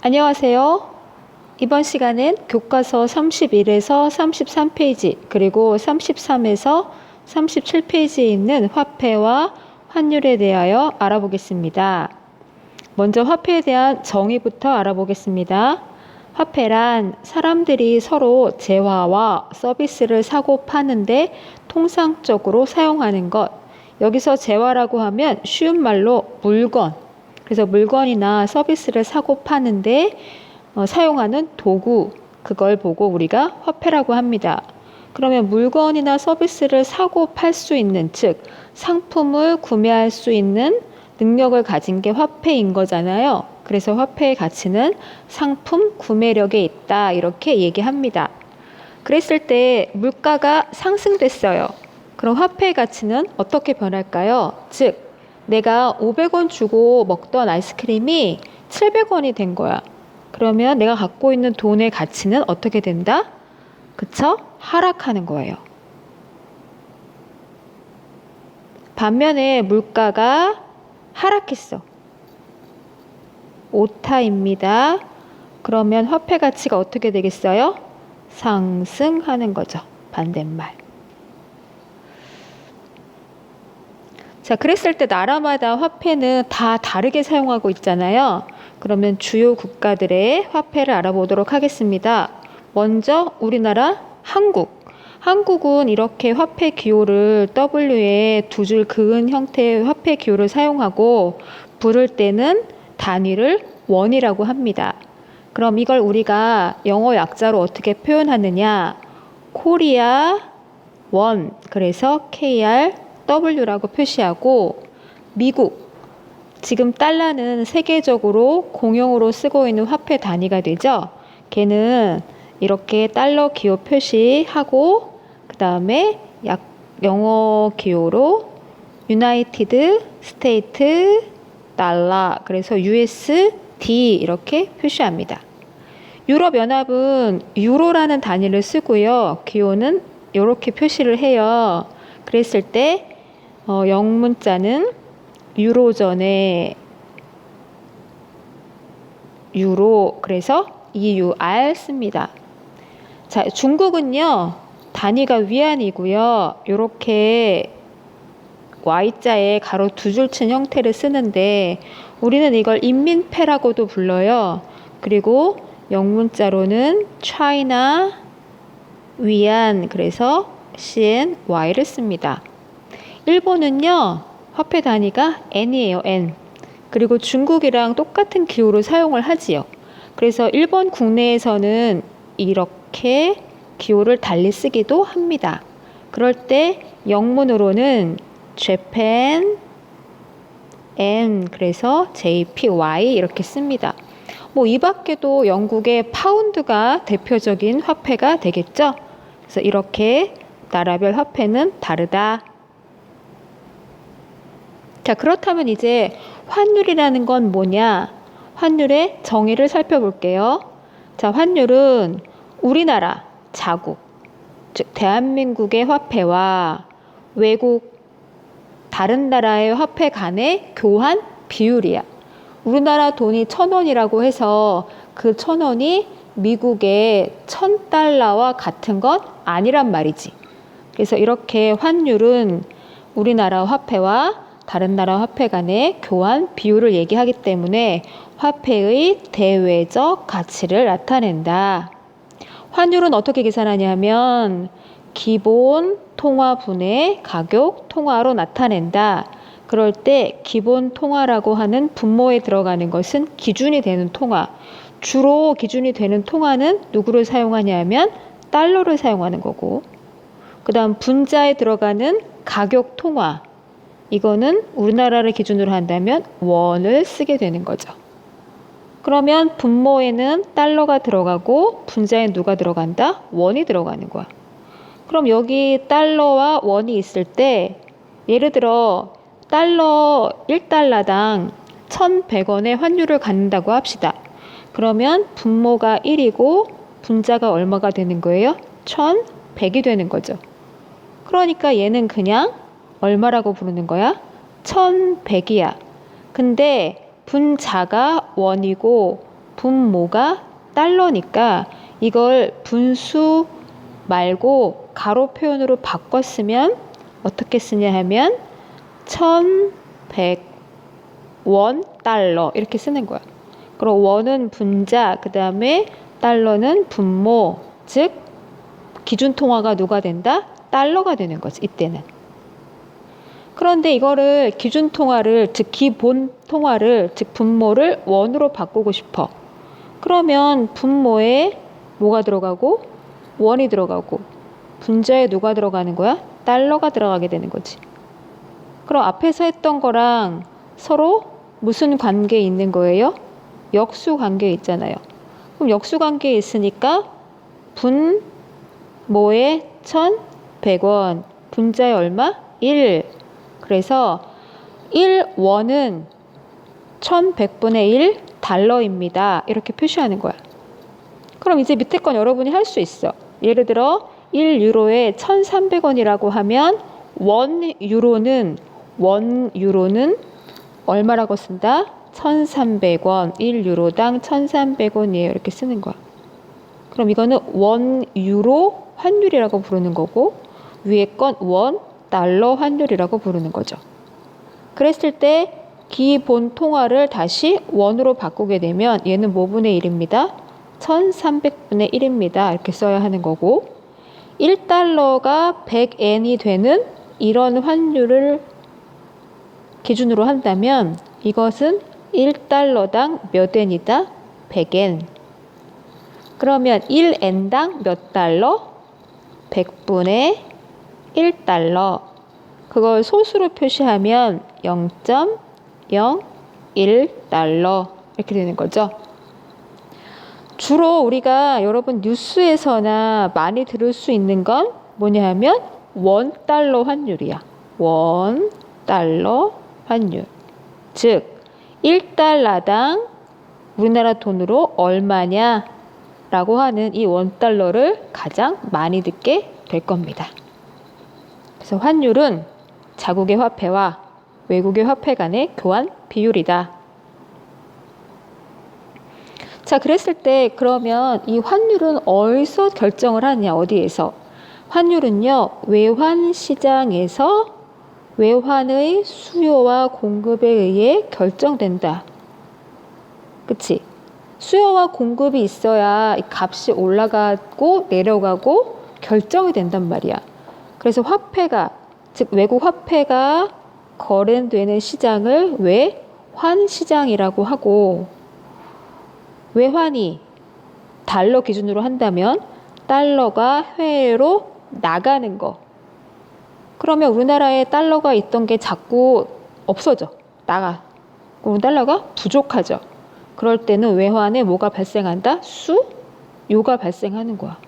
안녕하세요. 이번 시간은 교과서 31에서 33페이지 그리고 33에서 37페이지에 있는 화폐와 환율에 대하여 알아보겠습니다. 먼저 화폐에 대한 정의부터 알아보겠습니다. 화폐란 사람들이 서로 재화와 서비스를 사고 파는데 통상적으로 사용하는 것. 여기서 재화라고 하면 쉬운 말로 물건. 그래서 물건이나 서비스를 사고 파는데 사용하는 도구, 그걸 보고 우리가 화폐라고 합니다. 그러면 물건이나 서비스를 사고 팔 수 있는, 즉 상품을 구매할 수 있는 능력을 가진 게 화폐인 거잖아요. 그래서 화폐의 가치는 상품 구매력에 있다, 이렇게 얘기합니다. 그랬을 때 물가가 상승됐어요. 그럼 화폐의 가치는 어떻게 변할까요? 즉 내가 500원 주고 먹던 아이스크림이 700원이 된 거야. 그러면 내가 갖고 있는 돈의 가치는 어떻게 된다? 그쵸? 하락하는 거예요. 반면에 물가가 하락했어. 오타입니다. 그러면 화폐 가치가 어떻게 되겠어요? 상승하는 거죠. 반대말. 자, 그랬을 때 나라마다 화폐는 다 다르게 사용하고 있잖아요. 그러면 주요 국가들의 화폐를 알아보도록 하겠습니다. 먼저 우리나라 한국. 한국은 이렇게 화폐 기호를 W에 두 줄 그은 형태의 화폐 기호를 사용하고 부를 때는 단위를 원이라고 합니다. 그럼 이걸 우리가 영어 약자로 어떻게 표현하느냐? 코리아 원, 그래서 KRW라고 표시하고, 미국, 지금 달러는 세계적으로 공용으로 쓰고 있는 화폐 단위가 되죠. 걔는 이렇게 달러 기호 표시하고 그 다음에 영어 기호로 유나이티드 스테이트 달러, 그래서 USD 이렇게 표시합니다. 유럽연합은 유로라는 단위를 쓰고요. 기호는 이렇게 표시를 해요. 그랬을 때 영문자는 유로존의 유로, 그래서 EUR 씁니다. 자, 중국은요, 단위가 위안이고요. 이렇게 Y자에 가로 두 줄 친 형태를 쓰는데 우리는 이걸 인민폐라고도 불러요. 그리고 영문자로는 차이나 위안, 그래서 CNY를 씁니다. 일본은요, 화폐 단위가 N이에요, N. 그리고 중국이랑 똑같은 기호로 사용을 하지요. 그래서 일본 국내에서는 이렇게 기호를 달리 쓰기도 합니다. 그럴 때 영문으로는 Japan N, 그래서 JPY 이렇게 씁니다. 이 밖에도 영국의 파운드가 대표적인 화폐가 되겠죠. 그래서 이렇게 나라별 화폐는 다르다. 자, 그렇다면 이제 환율이라는 건 뭐냐? 환율의 정의를 살펴볼게요. 자, 환율은 우리나라 자국, 즉 대한민국의 화폐와 외국 다른 나라의 화폐 간의 교환 비율이야. 우리나라 돈이 1,000원이라고 해서 그 1,000원이 미국의 1,000달러와 같은 것 아니란 말이지. 그래서 이렇게 환율은 우리나라 화폐와 다른 나라 화폐 간의 교환 비율을 얘기하기 때문에 화폐의 대외적 가치를 나타낸다. 환율은 어떻게 계산하냐면 기본 통화분의 가격 통화로 나타낸다. 그럴 때 기본 통화라고 하는 분모에 들어가는 것은 기준이 되는 통화. 주로 기준이 되는 통화는 누구를 사용하냐면 달러를 사용하는 거고, 그 다음 분자에 들어가는 가격 통화, 이거는 우리나라를 기준으로 한다면 원을 쓰게 되는 거죠. 그러면 분모에는 달러가 들어가고 분자에 누가 들어간다? 원이 들어가는 거야. 그럼 여기 달러와 원이 있을 때 예를 들어 달러 1달러당 1,100원의 환율을 갖는다고 합시다. 그러면 분모가 1이고 분자가 얼마가 되는 거예요? 1,100이 되는 거죠. 그러니까 얘는 그냥 얼마라고 부르는 거야? 1,100이야. 근데 분자가 원이고 분모가 달러니까 이걸 분수 말고 가로 표현으로 바꿨으면 어떻게 쓰냐 하면 1100원 달러 이렇게 쓰는 거야. 그럼 원은 분자, 그 다음에 달러는 분모, 즉 기준 통화가 누가 된다? 달러가 되는 거지, 이때는. 그런데 이거를 기준 통화를, 즉 기본 통화를, 즉 분모를 원으로 바꾸고 싶어. 그러면 분모에 뭐가 들어가고 원이 들어가고 분자에 누가 들어가는 거야? 달러가 들어가게 되는 거지. 그럼 앞에서 했던 거랑 서로 무슨 관계에 있는 거예요? 역수 관계에 있잖아요. 그럼 역수 관계에 있으니까 분모에 1100원, 분자에 얼마? 1. 그래서 1원은 1100분의 1 달러입니다. 이렇게 표시하는 거야. 그럼 이제 밑에 건 여러분이 할 수 있어. 예를 들어 1유로에 1300원이라고 하면 원 유로는 얼마라고 쓴다? 1300원, 1유로당 1300원이에요. 이렇게 쓰는 거야. 그럼 이거는 원 유로 환율이라고 부르는 거고 위에 건 원 달러 환율이라고 부르는 거죠. 그랬을 때 기본 통화를 다시 원으로 바꾸게 되면 얘는 뭐분의 1입니다. 1300분의 1입니다. 이렇게 써야 하는 거고 1달러가 100엔이 되는 이런 환율을 기준으로 한다면 이것은 1달러당 몇 엔이다? 100엔. 그러면 1엔당 몇 달러? 100분의 1달러. 그걸 소수로 표시하면 0.01달러 이렇게 되는 거죠. 주로 우리가 여러분 뉴스에서나 많이 들을 수 있는 건 뭐냐 하면 원달러 환율이야. 원달러 환율. 즉 1달러당 우리나라 돈으로 얼마냐 라고 하는 이 원달러를 가장 많이 듣게 될 겁니다. 그래서 환율은 자국의 화폐와 외국의 화폐 간의 교환 비율이다. 자, 그랬을 때 그러면 이 환율은 어디서 결정을 하느냐, 어디에서? 환율은요, 외환 시장에서 외환의 수요와 공급에 의해 결정된다. 그치? 수요와 공급이 있어야 이 값이 올라가고 내려가고 결정이 된단 말이야. 그래서 화폐가, 즉 외국 화폐가 거래되는 시장을 외환 시장이라고 하고 외환이 달러 기준으로 한다면 달러가 해외로 나가는 거. 그러면 우리나라에 달러가 있던 게 자꾸 없어져. 나가. 그럼 달러가 부족하죠. 그럴 때는 외환에 뭐가 발생한다? 수요가 발생하는 거야.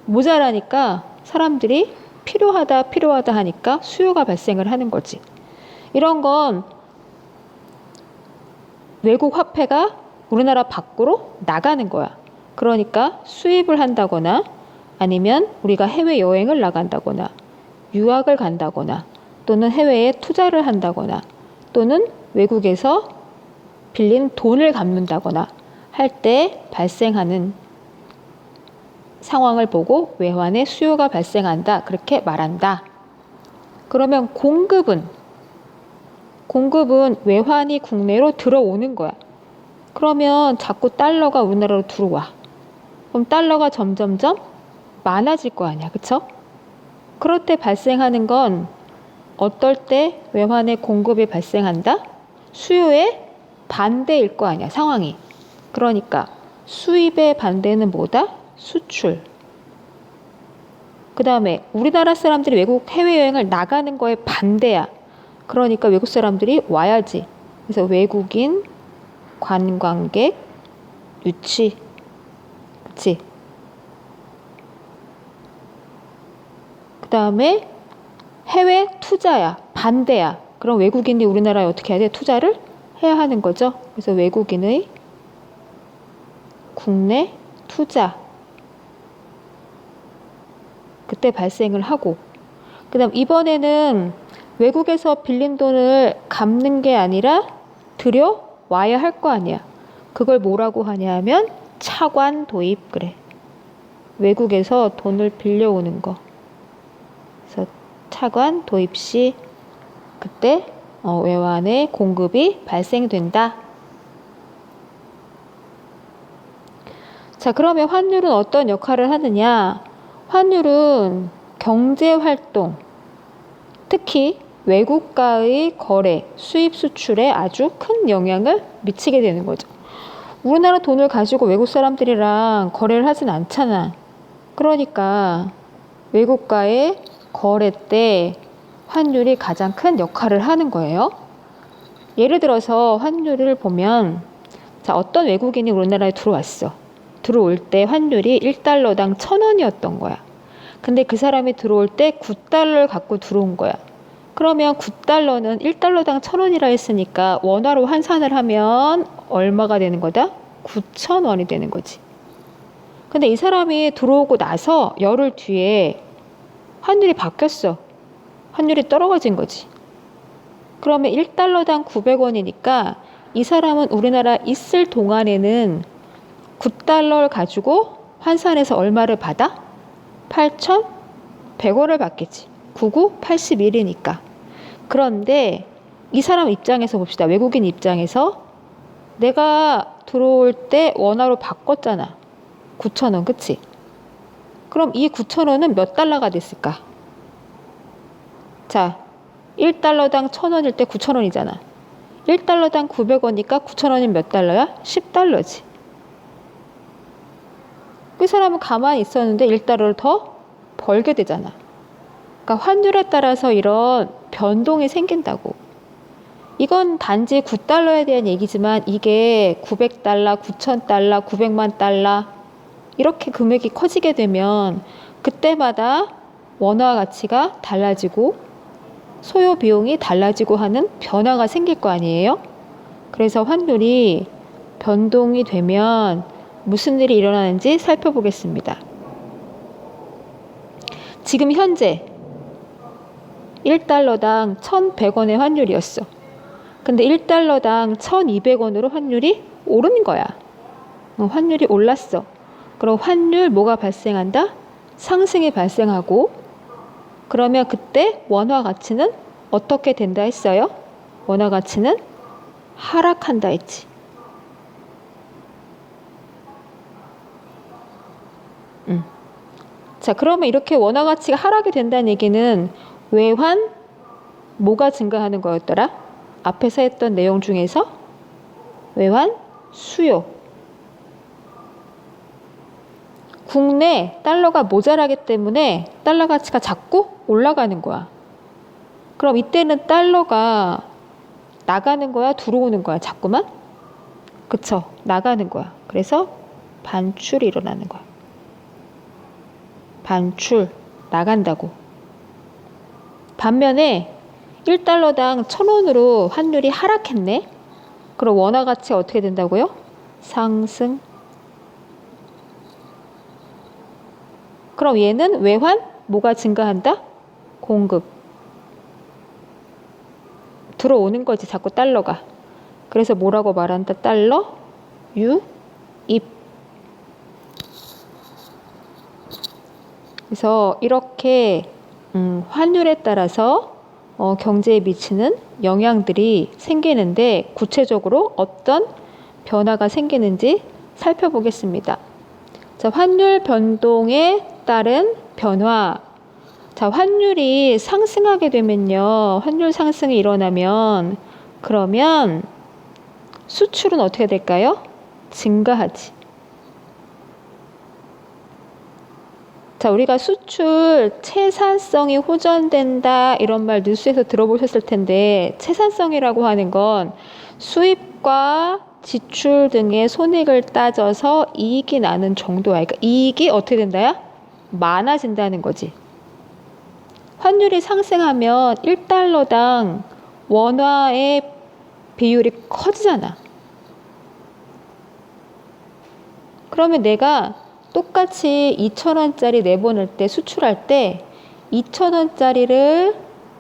모자라니까 사람들이 필요하다 하니까 수요가 발생을 하는 거지. 이런 건 외국 화폐가 우리나라 밖으로 나가는 거야. 그러니까 수입을 한다거나 아니면 우리가 해외여행을 나간다거나 유학을 간다거나 또는 해외에 투자를 한다거나 또는 외국에서 빌린 돈을 갚는다거나 할 때 발생하는 상황을 보고 외환의 수요가 발생한다. 그렇게 말한다. 그러면 공급은 외환이 국내로 들어오는 거야. 그러면 자꾸 달러가 우리나라로 들어와. 그럼 달러가 점점점 많아질 거 아니야. 그쵸? 그럴 때 발생하는 건 어떨 때 외환의 공급이 발생한다? 수요의 반대일 거 아니야. 상황이. 그러니까 수입의 반대는 뭐다? 수출. 그 다음에 우리나라 사람들이 외국 해외여행을 나가는 거에 반대야. 그러니까 외국 사람들이 와야지. 그래서 외국인 관광객 유치. 그치? 그 다음에 해외 투자야. 반대야. 그럼 외국인이 우리나라에 어떻게 해야 돼? 투자를 해야 하는 거죠. 그래서 외국인의 국내 투자. 그때 발생을 하고. 그 다음 이번에는 외국에서 빌린 돈을 갚는 게 아니라 들여와야 할 거 아니야. 그걸 뭐라고 하냐면 차관 도입 그래. 외국에서 돈을 빌려오는 거. 그래서 차관 도입 시 그때 외환의 공급이 발생된다. 자, 그러면 환율은 어떤 역할을 하느냐? 환율은 경제활동, 특히 외국과의 거래, 수입 수출에 아주 큰 영향을 미치게 되는 거죠. 우리나라 돈을 가지고 외국 사람들이랑 거래를 하진 않잖아. 그러니까 외국과의 거래 때 환율이 가장 큰 역할을 하는 거예요. 예를 들어서 환율을 보면, 자, 어떤 외국인이 우리나라에 들어왔어. 들어올 때 환율이 1달러당 1,000원이었던 거야. 근데 그 사람이 들어올 때 9달러를 갖고 들어온 거야. 그러면 9달러는 1달러당 1,000원이라 했으니까 원화로 환산을 하면 얼마가 되는 거다? 9,000원이 되는 거지. 근데 이 사람이 들어오고 나서 열흘 뒤에 환율이 바뀌었어. 환율이 떨어진 거지. 그러면 1달러당 900원이니까 이 사람은 우리나라 있을 동안에는 9달러를 가지고 환산해서 얼마를 받아? 8,100원을 받겠지. 99, 81이니까. 그런데 이 사람 입장에서 봅시다. 외국인 입장에서 내가 들어올 때 원화로 바꿨잖아. 9,000원, 그치? 그럼 이 9,000원은 몇 달러가 됐을까? 자, 1달러당 1,000원일 때 9,000원이잖아. 1달러당 900원이니까 9,000원이 몇 달러야? 10달러지. 그 사람은 가만히 있었는데 1달러를 더 벌게 되잖아. 그러니까 환율에 따라서 이런 변동이 생긴다고. 이건 단지 9달러에 대한 얘기지만 이게 900달러, 9,000달러, 900만 달러 이렇게 금액이 커지게 되면 그때마다 원화 가치가 달라지고 소요 비용이 달라지고 하는 변화가 생길 거 아니에요? 그래서 환율이 변동이 되면 무슨 일이 일어나는지 살펴보겠습니다. 지금 현재 1달러당 1,100원의 환율이었어. 근데 1달러당 1,200원으로 환율이 오른 거야. 환율이 올랐어. 그럼 환율 뭐가 발생한다? 상승이 발생하고 그러면 그때 원화 가치는 어떻게 된다 했어요? 원화 가치는 하락한다 했지. 자, 그러면 이렇게 원화 가치가 하락이 된다는 얘기는 외환 뭐가 증가하는 거였더라? 앞에서 했던 내용 중에서 외환 수요. 국내 달러가 모자라기 때문에 달러 가치가 자꾸 올라가는 거야. 그럼 이때는 달러가 나가는 거야? 들어오는 거야? 자꾸만? 그쵸? 나가는 거야. 그래서 반출이 일어나는 거야. 반출, 나간다고. 반면에 1달러당 1,000원으로 환율이 하락했네? 그럼 원화 가치가 어떻게 된다고요? 상승. 그럼 얘는 외환? 뭐가 증가한다? 공급. 들어오는 거지, 자꾸 달러가. 그래서 뭐라고 말한다? 달러, 유입. 그래서 이렇게 환율에 따라서 경제에 미치는 영향들이 생기는데 구체적으로 어떤 변화가 생기는지 살펴보겠습니다. 자, 환율 변동에 따른 변화. 자, 환율이 상승하게 되면요. 환율 상승이 일어나면 그러면 수출은 어떻게 될까요? 증가하지. 자, 우리가 수출 채산성이 호전된다 이런 말 뉴스에서 들어보셨을 텐데 채산성이라고 하는 건 수입과 지출 등의 손익을 따져서 이익이 나는 정도야. 그러니까 이익이 어떻게 된다야? 많아진다는 거지. 환율이 상승하면 1달러당 원화의 비율이 커지잖아. 그러면 내가 똑같이 2,000원짜리 내보낼 때 수출할 때 2,000원짜리를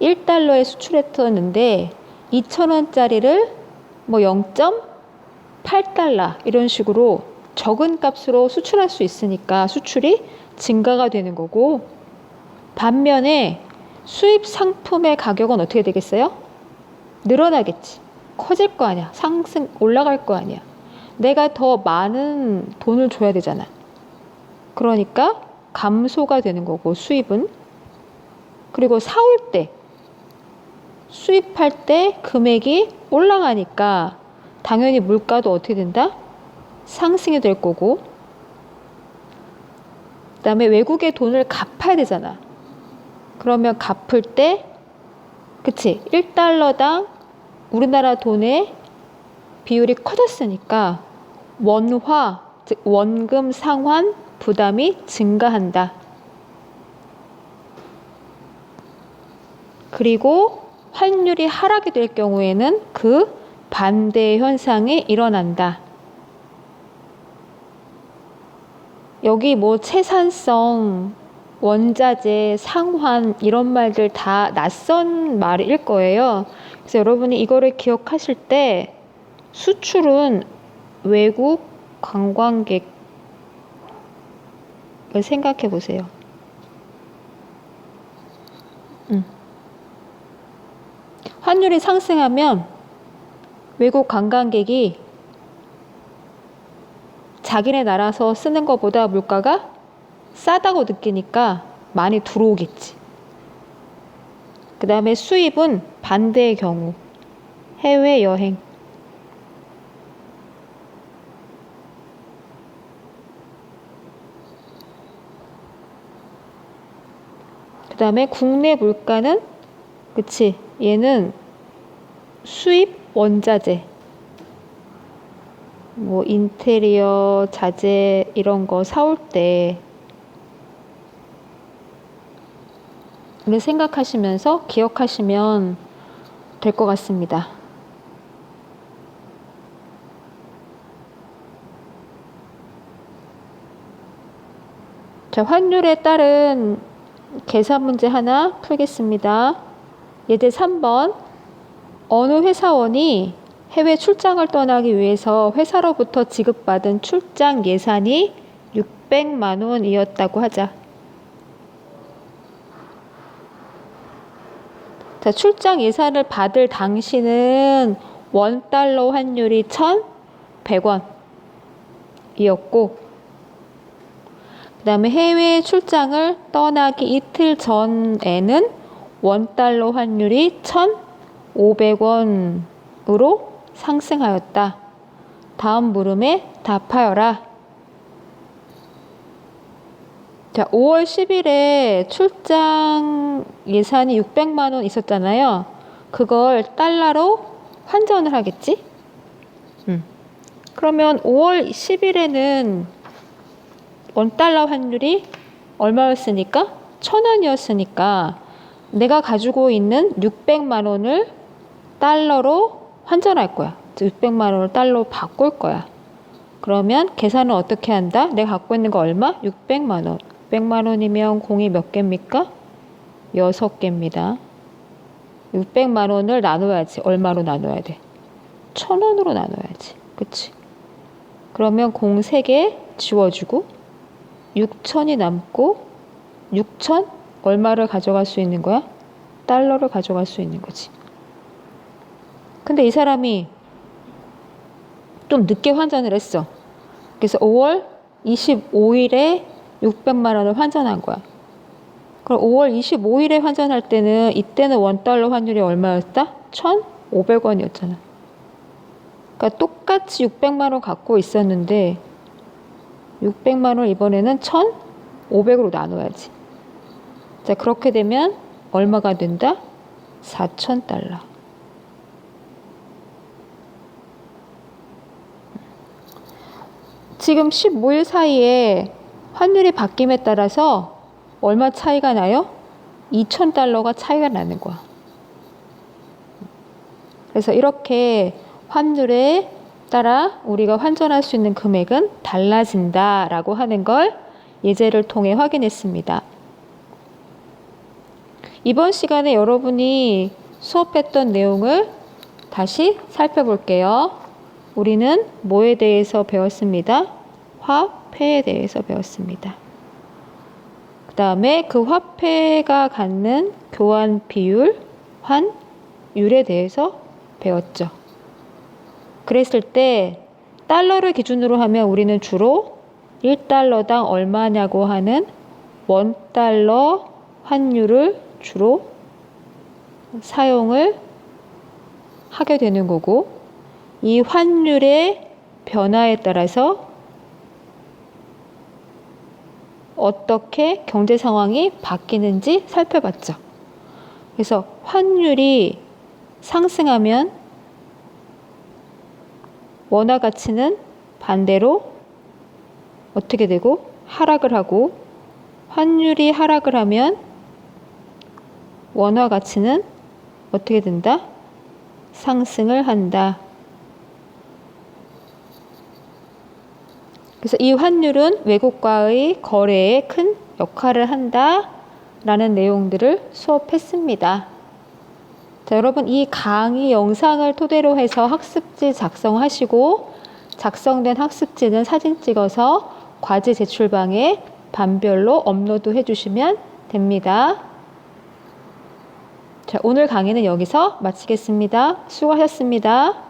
1달러에 수출했었는데 2,000원짜리를 뭐 0.1 $8 이런 식으로 적은 값으로 수출할 수 있으니까 수출이 증가가 되는 거고, 반면에 수입 상품의 가격은 어떻게 되겠어요? 늘어나겠지. 커질 거 아니야. 올라갈 거 아니야. 내가 더 많은 돈을 줘야 되잖아. 그러니까 감소가 되는 거고, 수입은. 그리고 사올 때, 수입할 때 금액이 올라가니까 당연히 물가도 어떻게 된다? 상승이 될 거고, 그 다음에 외국에 돈을 갚아야 되잖아. 그러면 갚을 때, 그치? $1당 우리나라 돈의 비율이 커졌으니까 원화, 즉 원금 상환 부담이 증가한다. 그리고 환율이 하락이 될 경우에는 그 반대 현상이 일어난다. 여기 뭐 채산성, 원자재, 상환 이런 말들 다 낯선 말일 거예요. 그래서 여러분이 이거를 기억하실 때 수출은 외국 관광객을 생각해 보세요. 환율이 상승하면 외국 관광객이 자기네 나라에서 쓰는 것보다 물가가 싸다고 느끼니까 많이 들어오겠지. 그 다음에 수입은 반대의 경우, 해외여행. 그 다음에 국내 물가는, 그치, 얘는 수입 원자재, 뭐 인테리어 자재 이런 거 사올 때 를 생각하시면서 기억하시면 될 것 같습니다. 자, 환율에 따른 계산 문제 하나 풀겠습니다. 예제 3번. 어느 회사원이 해외 출장을 떠나기 위해서 회사로부터 지급받은 출장 예산이 600만 원이었다고 하자. 자, 출장 예산을 받을 당시는 $1 환율이 1,100원이었고, 그 다음에 해외 출장을 떠나기 이틀 전에는 $1 환율이 1,500원으로 상승하였다. 다음 물음에 답하여라. 자, 5월 10일에 출장 예산이 600만 원 있었잖아요. 그걸 달러로 환전을 하겠지? 그러면 5월 10일에는 $1 환율이 얼마였으니까? 1,000원이었으니까 내가 가지고 있는 600만 원을 달러로 환전할 거야. 600만 원을 달러로 바꿀 거야. 그러면 계산은 어떻게 한다? 내가 갖고 있는 거 얼마? 600만 원. 600만 원이면 공이 몇 개입니까? 6개입니다. 600만 원을 나눠야지. 얼마로 나눠야 돼? 1,000원으로 나눠야지. 그치? 그러면 공 3개 지워주고 6,000이 남고 6,000 얼마를 가져갈 수 있는 거야? 달러를 가져갈 수 있는 거지. 근데 이 사람이 좀 늦게 환전을 했어. 그래서 5월 25일에 600만 원을 환전한 거야. 그럼 5월 25일에 환전할 때는 이때는 $1 환율이 얼마였다? 1,500원이었잖아. 그러니까 똑같이 600만 원 갖고 있었는데 600만 원 이번에는 1,500으로 나눠야지. 자, 그렇게 되면 얼마가 된다? $4,000. 지금 15일 사이에 환율이 바뀜에 따라서 얼마 차이가 나요? $2,000가 차이가 나는 거야. 그래서 이렇게 환율에 따라 우리가 환전할 수 있는 금액은 달라진다라고 하는 걸 예제를 통해 확인했습니다. 이번 시간에 여러분이 수업했던 내용을 다시 살펴볼게요. 우리는 뭐에 대해서 배웠습니다? 화폐에 대해서 배웠습니다. 그 다음에 그 화폐가 갖는 교환 비율, 환율에 대해서 배웠죠. 그랬을 때 달러를 기준으로 하면 우리는 주로 1달러당 얼마냐고 하는 원달러 환율을 주로 사용을 하게 되는 거고, 이 환율의 변화에 따라서 어떻게 경제 상황이 바뀌는지 살펴봤죠. 그래서 환율이 상승하면 원화 가치는 반대로 어떻게 되고 하락을 하고, 환율이 하락을 하면 원화 가치는 어떻게 된다? 상승을 한다. 그래서 이 환율은 외국과의 거래에 큰 역할을 한다라는 내용들을 수업했습니다. 자, 여러분 이 강의 영상을 토대로 해서 학습지 작성하시고, 작성된 학습지는 사진 찍어서 과제 제출방에 반별로 업로드 해주시면 됩니다. 자, 오늘 강의는 여기서 마치겠습니다. 수고하셨습니다.